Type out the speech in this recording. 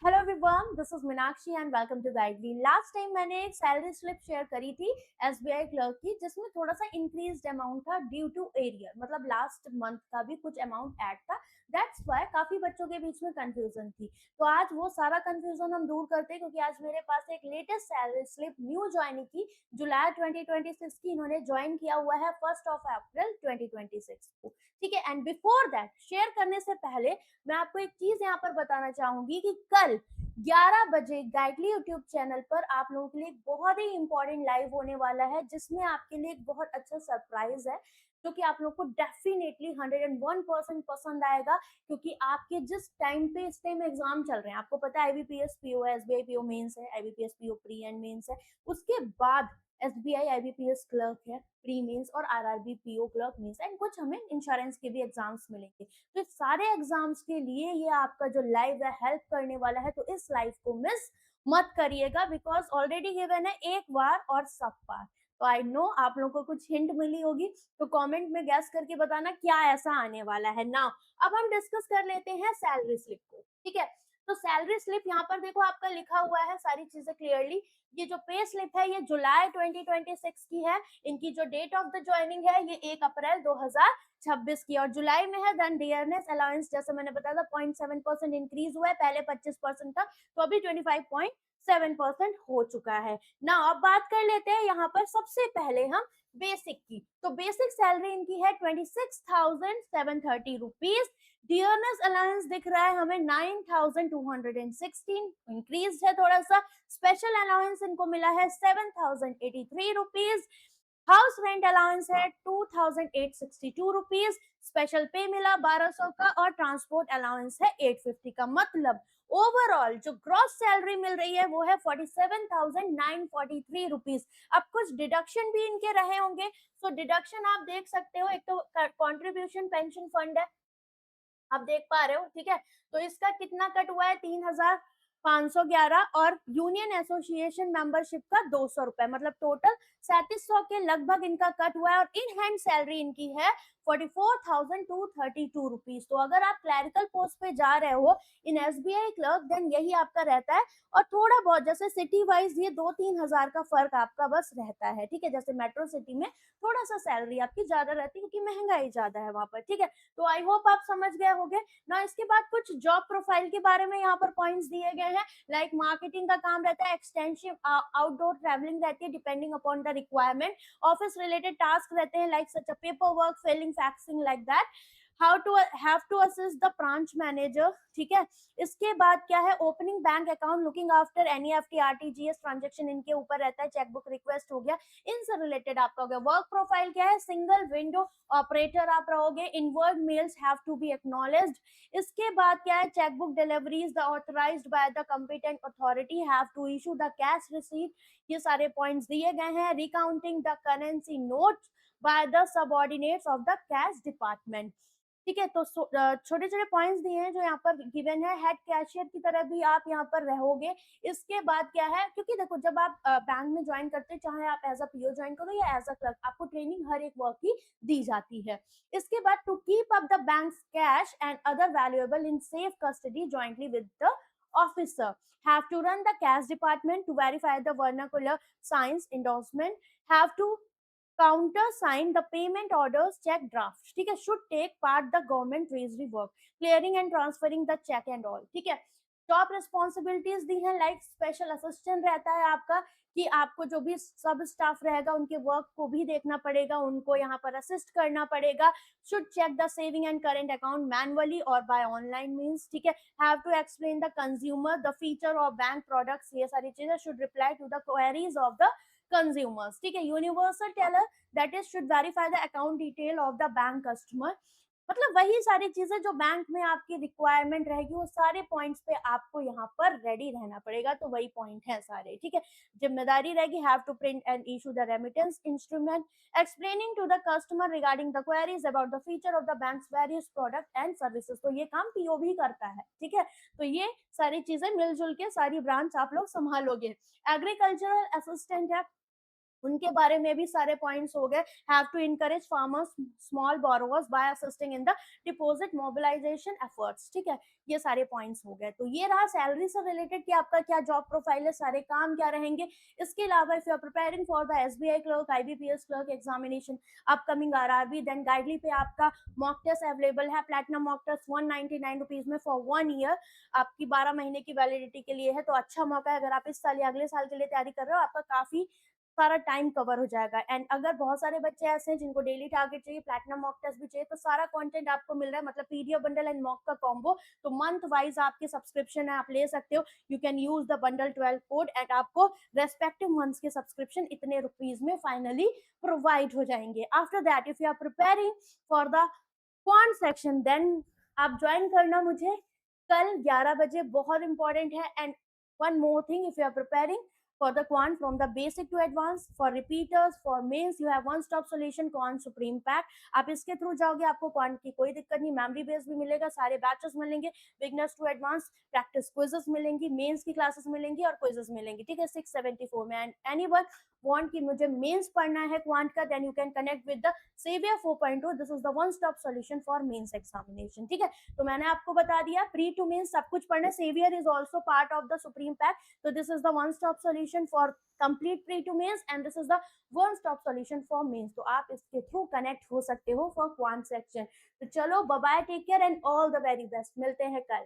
Hello everyone, this is Meenakshi and welcome to Guidely. Last time मैंने एक salary slip share करी थी SBI clerk की, जिसमें थोड़ा सा इंक्रीज्ड अमाउंट था ड्यू टू एरियर, मतलब लास्ट मंथ का भी कुछ अमाउंट ऐड था। दैट्स व्हाई काफी बच्चों के बीच में कंफ्यूजन थी। तो आज वो सारा कंफ्यूजन हम दूर करते हैं, क्योंकि आज मेरे पास एक latest salary slip new joining की जुलाई 2026 की इन्होंने ज्वाइन किया हुआ है 1 अप्रैल 2026 को। ठीक है, एंड बिफोर दैट शेयर करने से पहले मैं आपको एक चीज यहाँ पर बताना चाहूंगी कि कल 11 बजे गाइडली यूट्यूब चैनल पर आप लोगों के लिए एक बहुत ही इंपॉर्टेंट लाइव होने वाला है, जिसमें आपके लिए एक बहुत अच्छा सरप्राइज है जो कि आप लोग को डेफिनेटली 101% पसंद आएगा। क्योंकि आपके जिस टाइम पे इस टाइम एग्जाम चल रहे हैं, आपको पता है आईबीपीएस पीओ है, एसबीआई पीओ मेंस है, IBPS PO pre and mains है, उसके बाद एसबीआई आईबीपीएस क्लर्क है प्री मेंस, और RRB PO clerk mains, and कुछ हमें इंश्योरेंस के भी एग्जाम्स मिलेंगे। तो इस सारे एग्जाम्स के लिए ये आपका जो लाइव है हेल्प करने वाला है, तो इस लाइव को मिस मत करिएगा, बिकॉज ऑलरेडी गिवन है एक बार और सब बार। तो आई नो आप लोगों को कुछ हिंट मिली होगी, तो कमेंट में गैस करके बताना क्या ऐसा आने वाला है ना। अब हम डिस्कस कर लेते हैं सैलरी स्लिप को। ठीक है, तो सैलरी स्लिप यहाँ पर देखो आपका लिखा हुआ है सारी चीजें क्लियरली। ये जो पे स्लिप है ये जुलाई 2026 की है। इनकी जो डेट ऑफ द ज्वाइनिंग है ये 1 अप्रैल 2026 की, और जुलाई में है। देन डियरनेस अलाउंस जैसे मैंने बताया था 0.7% इंक्रीज हुआ है, पहले 25% था, तो अभी 25.7% हो चुका है ना। अब बात कर लेते हैं यहाँ पर सबसे पहले हम बेसिक की। तो बेसिक सैलरी इनकी है 26,730 रुपीज। डियरनेस अलाउंस दिख रहा है हमें 9,216, इंक्रीज है थोड़ा सा। स्पेशल अलाउंस इनको मिला है 7,083 रुपीज। हाउस रेंट अलाउंस है 2,862 रुपीज। स्पेशल पे मिला 1200 का, और ट्रांसपोर्ट अलाउंस है 850 का। मतलब ओवरऑल जो ग्रॉस सैलरी मिल रही है वो है 47,943 रुपीज। अब कुछ डिडक्शन भी इनके रहे होंगे, तो डिडक्शन आप देख सकते हो। एक तो कॉन्ट्रीब्यूशन पेंशन फंड है, आप देख पा रहे हो। ठीक है, तो इसका कितना कट हुआ है 3,511, और यूनियन एसोसिएशन मेंबरशिप का 200 रुपए, मतलब टोटल 3700 के लगभग इनका कट हुआ है। और इन हैंड सैलरी इनकी है 44,232 रुपीज। तो अगर आप क्लैरिकल पोस्ट पे जा रहे हो इन एसबीआई क्लर्क, देन यही आपका रहता है। और थोड़ा बहुत जैसे सिटी वाइज ये 2-3 हजार का फर्क आपका बस रहता है। ठीक है, जैसे मेट्रो सिटी में थोड़ा सा सैलरी आपकी ज्यादा रहती है, क्योंकि महंगाई ज्यादा है वहां पर। ठीक है, तो आई होप आप समझ गए होंगे ना। इसके बाद कुछ जॉब प्रोफाइल के बारे में यहाँ पर पॉइंट्स दिए गए हैं। लाइक मार्केटिंग का काम रहता है, एक्सटेंसिव आउटडोर ट्रैवलिंग रहती है depending upon the requirement. Office related task रहते हैं like such a paper work, filing, faxing, like that. How to have to assist the branch manager. ठीक है, इसके बाद क्या है, opening bank account, looking after NEFT RTGS transaction इनके ऊपर रहता है। चेकबुक रिक्वेस्ट हो गया, इनसे रिलेटेड आपका हो गया। वर्क प्रोफाइल क्या है, सिंगल विंडो ऑपरेटर आप रहोगे। Inward mails have to be acknowledged. इसके बाद क्या है, chequebook deliveries the authorised by the competent authority have to issue the cash receipt. ये सारे पॉइंट्स दिए गए हैं। Recounting the currency notes by the subordinates of the cash department. ठीक है, तो छोटे छोटे पॉइंट्स दिए हैं जो यहाँ पर गिवन है। हेड कैशियर की तरह भी आप यहाँ पर रहोगे। इसके बाद क्या है, क्योंकि देखो जब आप बैंक में ज्वाइन करते हैं, चाहे आप एज अ पीओ ज्वाइन करो या एज अ क्लर्क, आपको ट्रेनिंग हर एक वर्क की दी जाती है। इसके बाद to keep up the bank cash and other valuable in safe custody jointly with the officer, have to run the cash department to verify the vernacular signs endorsement, have to counter sign the payment orders, check drafts. ठीक है, should take part the government treasury work, clearing and transferring the check and all. ठीक है, job responsibilities दी है like special assistant रहता है आपका, कि आपको जो भी सब स्टाफ रहेगा उनके वर्क को भी देखना पड़ेगा, उनको यहाँ पर असिस्ट करना पड़ेगा। Should check the saving and current account manually और बाय ऑनलाइन मीन्स। ठीक है, have to explain the consumer the feature of bank products, ये सारी चीजें। Should reply to the queries of the consumers. ठीक है, universal teller that is should verify the account detail of the bank customer. मतलब वही सारी चीजें जो बैंक में आपकी रिक्वायरमेंट रहेगी, वो सारे पॉइंट्स पे आपको यहाँ पर रेडी रहना पड़ेगा। तो वही पॉइंट है सारे। ठीक है, जिम्मेदारी रहेगी, have to print and issue the remittance instrument, explaining to the customer regarding the queries about the feature of the banks various product and services. तो ये काम पीओ भी करता है। ठीक है, तो ये सारी चीजें मिलजुल के सारी ब्रांच आप लोग संभालोगे। एग्रीकल्चरल असिस्टेंट है, उनके बारे में भी सारे पॉइंट्स हो गए। Have to encourage farmers small borrowers by assisting in the deposit mobilisation efforts, ठीक है, ये सारे पॉइंट्स हो गए। तो ये रहा सैलरी से रिलेटेड कि आपका क्या जॉब प्रोफाइल है, सारे काम क्या रहेंगे। इसके अलावा if you are preparing for the SBI clerk, IBPS clerk examination, upcoming RRB, then Guidely पे आपका मॉक टेस्ट अवेलेबल है। प्लेटिनम मॉक टेस्ट 199 रुपीज में फॉर 1 ईयर, आपकी 12 महीने की वैलिडिटी के लिए है। तो अच्छा मौका है, अगर आप इस साल या अगले साल के लिए तैयारी कर रहे हो, आपका काफी सारा टाइम कवर हो जाएगा। एंड अगर बहुत सारे बच्चे ऐसे हैं जिनको डेली टारगेट चाहिए, प्लैटिनम मॉक टेस्ट भी चाहिए, तो सारा कंटेंट आपको मिल रहा है, मतलब पीडीएफ बंडल एंड मॉक का कॉम्बो। तो मंथ वाइज आपकी सब्सक्रिप्शन है, आप ले सकते हो। You can use the bundle 12 code and आपको रेस्पेक्टिव मंथ्स के सब्सक्रिप्शन इतने रुपीज में फाइनली प्रोवाइड हो जाएंगे। After that if you are preparing for the quant section, then आप ज्वाइन करना मुझे कल 11 बजे, बहुत इंपॉर्टेंट है। And one more thing, if you are preparing for the quant from the basic to advanced, for repeaters, for mains, you have one stop solution quant supreme pack। आप इसके through जाओगे, आपको क्वांट की कोई दिक्कत नहीं, memory base भी मिलेगा, सारे बैचेस मिलेंगे, beginners to advance practice quizzes मिलेंगी, मेंस की क्लासेस मिलेंगी और क्विजेस मिलेंगी, ठीक है, 674 में। एंड एनीवन वांट कि मुझे मेंस पढ़ना है क्वांट का, then you can connect with the saviour 4.2, this is the one stop solution for mains examination, ठीक है। तो मैंने आपको बता दिया प्री टू मेंस सब कुछ पढ़ना, saviour is also part of the supreme pack. So this is the one stop solution for complete pre to mains and this is the one stop solution for mains। तो आप इसके through connect हो सकते हो for quant section। तो चलो bye bye, take care and all the very best, मिलते हैं कल।